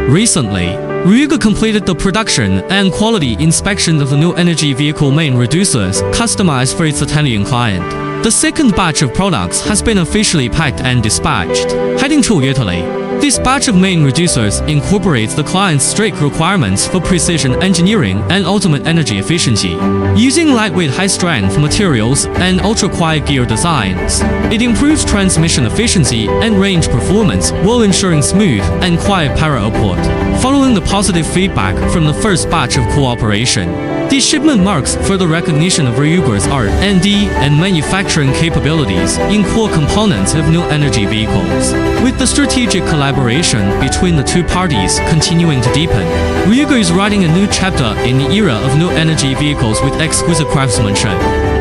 Recently, RIUGOR completed the production and quality inspection of the new energy vehicle main reducers customized for its Italian client. The second batch of products has been officially packed and dispatched. Heading to Italy, this batch of main reducers incorporates the client's strict requirements for precision engineering and ultimate energy efficiency. Using lightweight high-strength materials and ultra-quiet gear designs, it improves transmission efficiency and range performance while ensuring smooth and quiet power output. Following the positive feedback from the first batch of cooperation, this shipment marks further recognition of RIUGOR's R&D and manufacturing capabilities in core components of new energy vehicles. With the strategic collaboration between the two parties continuing to deepen, RIUGOR is writing a new chapter in the era of new energy vehicles with exquisite craftsmanship.